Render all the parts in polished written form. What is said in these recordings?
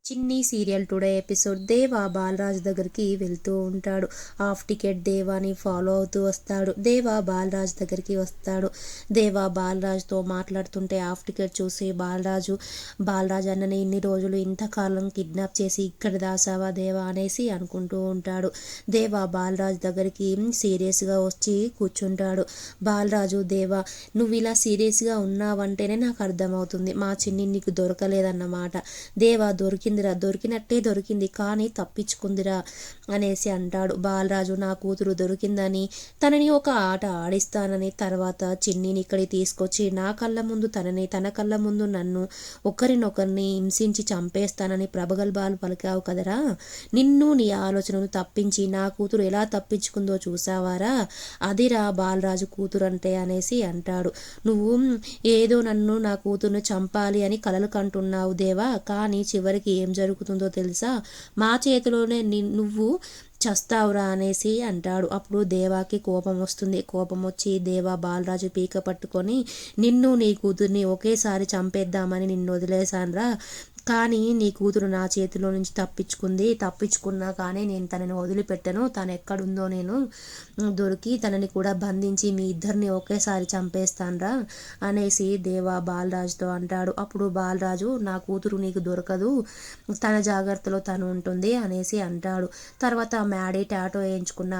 చిన్ని serial today episode దేవా బాలరాజు దగ్గరికి వెళ్తూ ఉంటాడు. హాఫ్ టికెట్ దేవాని ఫాలో అవుతూ వస్తాడు. దేవా బాలరాజు దగ్గరికి వస్తాడు. దేవా బాలరాజుతో మాట్లాడుతుంటే హాఫ్ టికెట్ చూసి బాలరాజు అన్నని ఇన్ని రోజులు ఇంతకాలం కిడ్నాప్ చేసి ఇక్కడ దాసావా దేవా అనేసి అనుకుంటూ ఉంటాడు. దేవా బాలరాజు దగ్గరికి సీరియస్గా వచ్చి కూర్చుంటాడు. బాలరాజు, దేవా నువ్వు ఇలా సీరియస్గా ఉన్నావంటేనే నాకు అర్థమవుతుంది మా చిన్ని నీకు దొరకలేదన్నమాట. దేవా దొరికినట్టే దొరికింది కానీ తప్పించుకుందిరా అనేసి అంటాడు. బాలరాజు నా కూతురు దొరికిందని తనని ఒక ఆట ఆడిస్తానని తర్వాత చిన్నిని ఇక్కడికి తీసుకొచ్చి నా కళ్ళ ముందు తన కళ్ళ ముందు నన్ను ఒకరినొకరిని హింసించి చంపేస్తానని ప్రబగల్భాలు పలికావు కదరా. నిన్ను నీ ఆలోచనను తప్పించి నా కూతురు ఎలా తప్పించుకుందో చూసావారా, అదిరా బాలరాజు కూతురు అంటే అనేసి అంటాడు. నువ్వు ఏదో నన్ను నా కూతురును చంపాలి అని కలలు కంటున్నావు దేవా, కానీ చివరికి ఏం జరుగుతుందో తెలుసా, మా చేతిలోనే నువ్వు చస్తావురా అనేసి అంటాడు. అప్పుడు దేవాకి కోపం వస్తుంది. కోపం వచ్చి దేవా బాలరాజు పీక పట్టుకొని నిన్ను నీ కూతుర్ని ఒకేసారి చంపేద్దామని నిన్ను వదిలేశానురా, కానీ నీ కూతురు నా చేతిలో నుంచి తప్పించుకున్నా కానీ నేను తనని వదిలిపెట్టను. తను ఎక్కడుందో నేను దొరికి తనని కూడా బంధించి మీ ఇద్దరిని ఒకేసారి చంపేస్తాన్రా అనేసి దేవా బాలరాజుతో అంటాడు. అప్పుడు బాలరాజు నా కూతురు నీకు దొరకదు, తన జాగ్రత్తలో తను ఉంటుంది అనేసి అంటాడు. తర్వాత మ్యాడీ టాటో వేయించుకున్న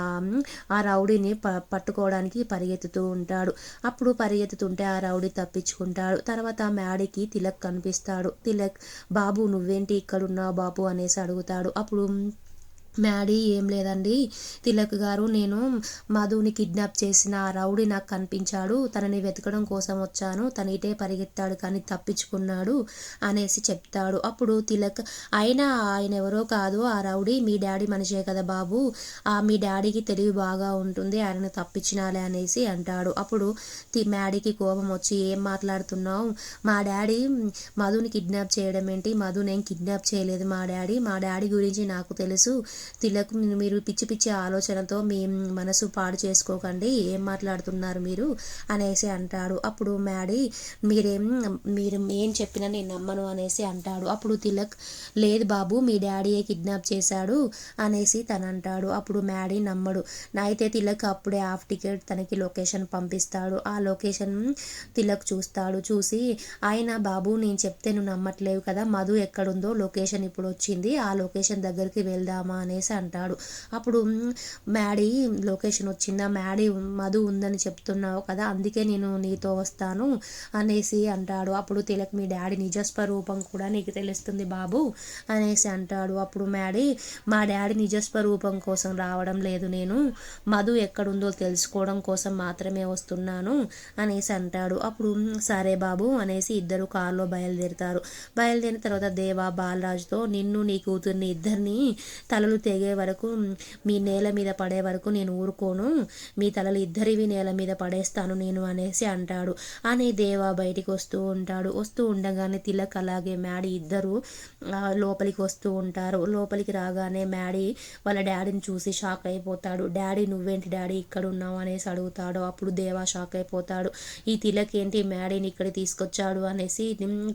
ఆ రౌడీని పట్టుకోవడానికి పరిగెత్తుతూ ఉంటాడు. అప్పుడు పరిగెత్తుతుంటే ఆ రౌడీ తప్పించుకుంటాడు. తర్వాత మ్యాడీకి తిలక్ కనిపిస్తాడు. తిలక్ బాబు నువ్వేంటి ఇక్కడున్నావు బాబు అనేసి అడుగుతాడు. అప్పుడు మ్యాడీ ఏం లేదండి తిలక్ గారు, నేను మధుని కిడ్నాప్ చేసిన ఆ రౌడీ నాకు కనిపించాడు, తనని వెతకడం కోసం వచ్చాను, తన ఇటే పరిగెత్తాడు కానీ తప్పించుకున్నాడు అనేసి చెప్తాడు. అప్పుడు తిలక్ ఆయన ఎవరో కాదు, ఆ రౌడీ మీ డాడీ మనిషే కదా బాబు, మీ డాడీకి తెలివి బాగా ఉంటుంది, ఆయనను తప్పించినాలే అనేసి అంటాడు. అప్పుడు మ్యాడీకి కోపం వచ్చి ఏం మాట్లాడుతున్నావు, మా డాడీ మధుని కిడ్నాప్ చేయడం ఏంటి, మధు నేను కిడ్నాప్ చేయలేదు, మా డాడీ గురించి నాకు తెలుసు. తిలక్ మీరు పిచ్చి పిచ్చి ఆలోచనతో మీ మనసు పాడు చేసుకోకండి, ఏం మాట్లాడుతున్నారు మీరు అనేసి అంటాడు. అప్పుడు మ్యాడీ మీరు ఏం చెప్పినా నేను నమ్మను అనేసి అంటాడు. అప్పుడు తిలక్ లేదు బాబు మీ డాడీయే కిడ్నాప్ చేశాడు అనేసి తను అంటాడు. అప్పుడు మ్యాడీ నమ్మడు. అయితే తిలక్ అప్పుడే హాఫ్ టికెట్ తనకి లొకేషన్ పంపిస్తాడు. ఆ లొకేషన్ తిలక్ చూస్తాడు. చూసి ఆయన బాబు నేను చెప్తే నువ్వు నమ్మట్లేవు కదా, మధు ఎక్కడుందో లొకేషన్ ఇప్పుడు వచ్చింది, ఆ లొకేషన్ దగ్గరికి వెళ్దామా అనేసి అంటాడు. అప్పుడు మ్యాడీ లొకేషన్ వచ్చిందా, మ్యాడీ మధు ఉందని చెప్తున్నావు కదా, అందుకే నేను నీతో వస్తాను అనేసి అంటాడు. అప్పుడు తిలక్ మీ డాడీ నిజస్వరూపం కూడా నీకు తెలుస్తుంది బాబు అనేసి అంటాడు. అప్పుడు మ్యాడీ మా డాడీ నిజస్వరూపం కోసం రావడం లేదు, నేను మధు ఎక్కడుందో తెలుసుకోవడం కోసం మాత్రమే వస్తున్నాను అనేసి అంటాడు. అప్పుడు సరే బాబు అనేసి ఇద్దరు కారులో బయలుదేరిన తర్వాత దేవా బాలరాజుతో నిన్ను నీ కూతుర్ని ఇద్దరిని తలలు తెగే వరకు మీ నేల మీద పడే వరకు నేను ఊరుకోను, మీ తలలు ఇద్దరివి నేల మీద పడేస్తాను నేను అనేసి అంటాడు. అని దేవా బయటికి వస్తూ ఉండగానే తిలక్ అలాగే మ్యాడీ ఇద్దరు లోపలికి వస్తూ ఉంటారు. లోపలికి రాగానే మ్యాడీ వాళ్ళ డాడీని చూసి షాక్ అయిపోతాడు. డాడీ నువ్వేంటి డాడీ ఇక్కడ ఉన్నావు అనేసి అడుగుతాడు. అప్పుడు దేవా షాక్ అయిపోతాడు. ఈ తిలక్ ఏంటి మ్యాడీని ఇక్కడ తీసుకొచ్చాడు అనేసి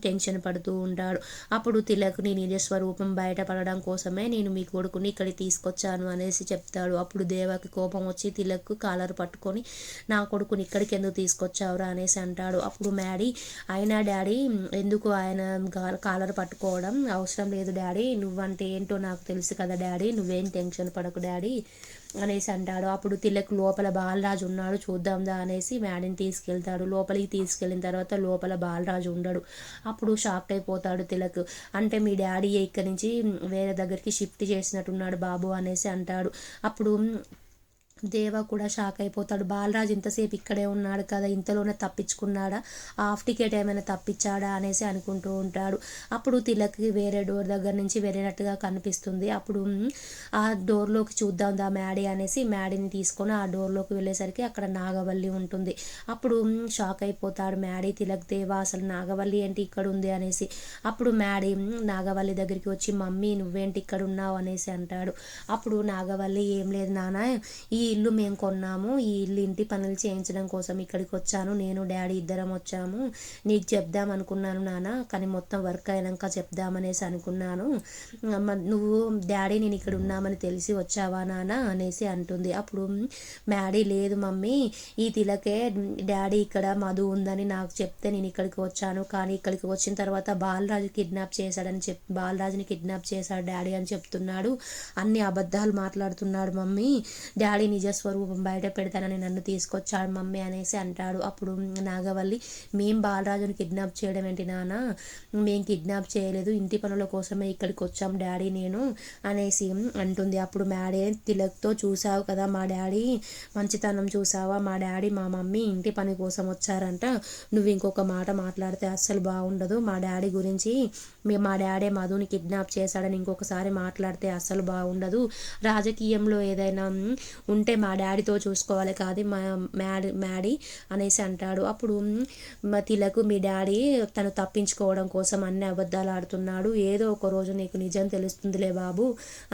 టెన్షన్ పడుతూ ఉంటాడు. అప్పుడు తిలక్ నీ నిజ స్వరూపం బయటపడడం కోసమే నేను మీ కొడుకుని ఇక్కడికి తీసుకొచ్చాను అనేసి చెప్తాడు. అప్పుడు దేవాకి కోపం వచ్చి తిలక్ కాలర్ పట్టుకొని నా కొడుకుని ఇక్కడికి ఎందుకు తీసుకొచ్చావురా అనేసి అంటాడు. అప్పుడు మ్యాడీ అయినా డాడీ ఎందుకు ఆయన కాలర్ పట్టుకోవడం అవసరం లేదు డాడీ, నువ్వంటే ఏంటో నాకు తెలుసు కదా డాడీ, నువ్వేం టెన్షన్ పడకు డాడీ అనేసి అంటాడు. అప్పుడు తిలక్ లోపల బాలరాజు ఉన్నాడు చూద్దాందా అనేసి మ్యాడీని తీసుకెళ్తాడు. లోపలికి తీసుకెళ్ళిన తర్వాత లోపల బాలరాజు ఉండడు. అప్పుడు షాక్ అయిపోతాడు తిలక్. అంటే మీ డాడీ ఇక్కడి నుంచి వేరే దగ్గరికి షిఫ్ట్ చేసినట్టున్నాడు బాబు అనేసి అంటాడు. అప్పుడు దేవా కూడా షాక్ అయిపోతాడు. బాలరాజు ఇంతసేపు ఇక్కడే ఉన్నాడు కదా, ఇంతలోనే తప్పించుకున్నాడా, హాఫ్ టికెట్ ఏమైనా తప్పించాడా అనేసి అనుకుంటూ ఉంటాడు. అప్పుడు తిలక్కి వేరే డోర్ దగ్గర నుంచి వెళ్ళినట్టుగా కనిపిస్తుంది. అప్పుడు ఆ డోర్లోకి చూద్దాం దా మ్యాడీ అనేసి మ్యాడీని తీసుకొని ఆ డోర్లోకి వెళ్ళేసరికి అక్కడ నాగవల్లి ఉంటుంది. అప్పుడు షాక్ అయిపోతాడు మ్యాడీ. తిలక్ దేవా అసలు నాగవల్లి ఏంటి ఇక్కడ ఉంది అనేసి. అప్పుడు మ్యాడీ నాగవల్లి దగ్గరికి వచ్చి మమ్మీ నువ్వేంటి ఇక్కడ ఉన్నావు అనేసి అంటాడు. అప్పుడు నాగవల్లి ఏం లేదు నాన్న, ఈ ఇల్లు మేము కొన్నాము, ఈ ఇల్లు ఇంటి పనులు చేయించడం కోసం ఇక్కడికి వచ్చాను, నేను డాడీ ఇద్దరం వచ్చాము, నీకు చెప్దాం అనుకున్నాను నాన్న, కానీ మొత్తం వర్క్ అయినాక చెప్దామనేసి అనుకున్నాను, నువ్వు డాడీ నేను ఇక్కడ ఉన్నామని తెలిసి వచ్చావా నాన్న అనేసి అంటుంది. అప్పుడు మ్యాడీ లేదు మమ్మీ, ఈ తిలకే డాడీ ఇక్కడ మధు ఉందని నాకు చెప్తే నేను ఇక్కడికి వచ్చాను, కానీ ఇక్కడికి వచ్చిన తర్వాత బాలరాజు కిడ్నాప్ చేశాడని బాలరాజుని కిడ్నాప్ చేశాడు డాడీ అని చెప్తున్నాడు, అన్ని అబద్ధాలు మాట్లాడుతున్నాడు మమ్మీ, డాడీ నిజస్వరూపం బయట పెడతానని నన్ను తీసుకొచ్చాడు మమ్మీ అనేసి అంటాడు. అప్పుడు నాగవల్లి, మేం బాలరాజుని కిడ్నాప్ చేయడం ఏంటి నాన్న, మేం కిడ్నాప్ చేయలేదు, ఇంటి పనుల కోసమే ఇక్కడికి వచ్చాం డాడీ నేను అనేసి అంటుంది. అప్పుడు మ్యాడీ తిలక్తో, చూసావు కదా మా డాడీ మంచితనం, చూసావా మా డాడీ మా మమ్మీ ఇంటి పని కోసం వచ్చారంట, నువ్వు ఇంకొక మాట మాట్లాడితే అస్సలు బాగుండదు, మా డాడీ గురించి మా డాడీ మధుని కిడ్నాప్ చేశాడని ఇంకొకసారి మాట్లాడితే అస్సలు బాగుండదు, రాజకీయంలో ఏదైనా ఉంటే మా డాడీతో చూసుకోవాలి కాదు మా మ్యాడీ అనేసి అంటాడు. అప్పుడు తిలకు, మీ డాడీ తను తప్పించుకోవడం కోసం అన్ని అబద్ధాలు ఆడుతున్నాడు, ఏదో ఒక రోజు నీకు నిజం తెలుస్తుందిలే బాబు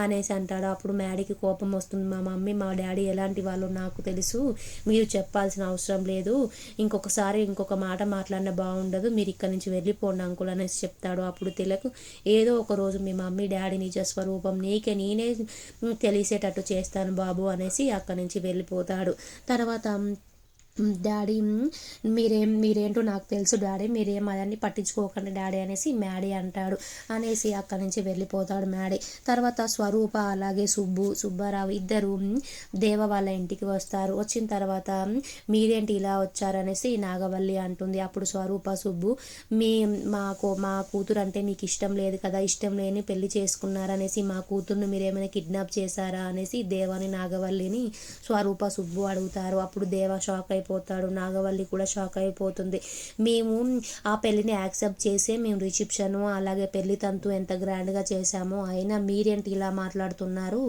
అనేసి అంటాడు. అప్పుడు మ్యాడీకి కోపం వస్తుంది, మా మమ్మీ మా డాడీ ఎలాంటి వాళ్ళు నాకు తెలుసు, మీరు చెప్పాల్సిన అవసరం లేదు, ఇంకొకసారి ఇంకొక మాట మాట్లాడినా బాగుండదు, మీరు ఇక్కడ నుంచి వెళ్ళిపోండి అంకుల్ అనేసి చెప్తాడు. అప్పుడు తిలకు, ఏదో ఒక రోజు మీ మమ్మీ డాడీ నిజ స్వరూపం నేనే తెలిసేటట్టు చేస్తాను బాబు అనేసి అక్కడి నుంచి వెళ్ళిపోతాడు. తర్వాత డాడీ మీరేంటో నాకు తెలుసు డాడీ, మీరేం అదన్నీ పట్టించుకోకండి డాడీ అనేసి మ్యాడీ అంటాడు. అనేసి అక్కడి నుంచి వెళ్ళిపోతాడు మ్యాడీ. తర్వాత స్వరూప అలాగే సుబ్బారావు ఇద్దరు దేవ వాళ్ళ ఇంటికి వస్తారు. వచ్చిన తర్వాత మీరేంటి ఇలా వచ్చారనేసి నాగవల్లి అంటుంది. అప్పుడు స్వరూప, సుబ్బు, మా కూతురు అంటే మీకు ఇష్టం లేదు కదా, ఇష్టం లేని పెళ్లి చేసుకున్నారనేసి మా కూతుర్ని మీరేమైనా కిడ్నాప్ చేశారా అనేసి దేవాని నాగవల్లిని స్వరూప, సుబ్బు అడుగుతారు. అప్పుడు దేవ షాక్ అయిపోతాడు, నాగవల్లి కూడా షాక్ అయిపోతుంది. మేము ఆ పెళ్ళిని యాక్సెప్ట్ చేసే మేము రిసెప్షన్ అలాగే పెళ్లి తంతు ఎంత గ్రాండ్గా చేశామో, అయినా మీరేంటి ఇలా మాట్లాడుతున్నారు,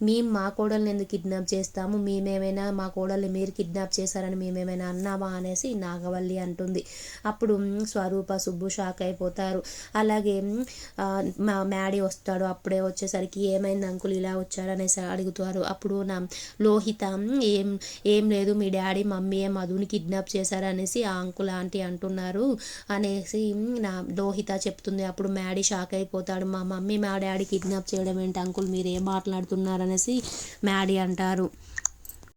మేము మా కోడల్ని ఎందుకు కిడ్నాప్ చేస్తాము, మేమేమైనా మా కోడల్ని మీరు కిడ్నాప్ చేశారని మేమేమైనా అన్నామా అనేసి నాగవల్లి అంటుంది. అప్పుడు స్వరూప, సుబ్బు షాక్ అయిపోతారు. అలాగే మా మ్యాడీ వస్తాడు. అప్పుడే వచ్చేసరికి ఏమైంది అంకుల్ ఇలా వచ్చారనేసి అడుగుతారు. అప్పుడు లోహిత, ఏం లేదు మీ డాడీ మమ్మీ మధుని కిడ్నాప్ చేశారనేసి ఆ అంకుల్ ఆంటీ అంటున్నారు అనేసి లోహిత చెప్తుంది. అప్పుడు మ్యాడీ షాక్ అయిపోతాడు, మా మమ్మీ మా డాడీ కిడ్నాప్ చేయడం ఏంటి అంకుల్, మీరు ఏం మాట్లాడుతున్నారనేసి మ్యాడీ అంటారు.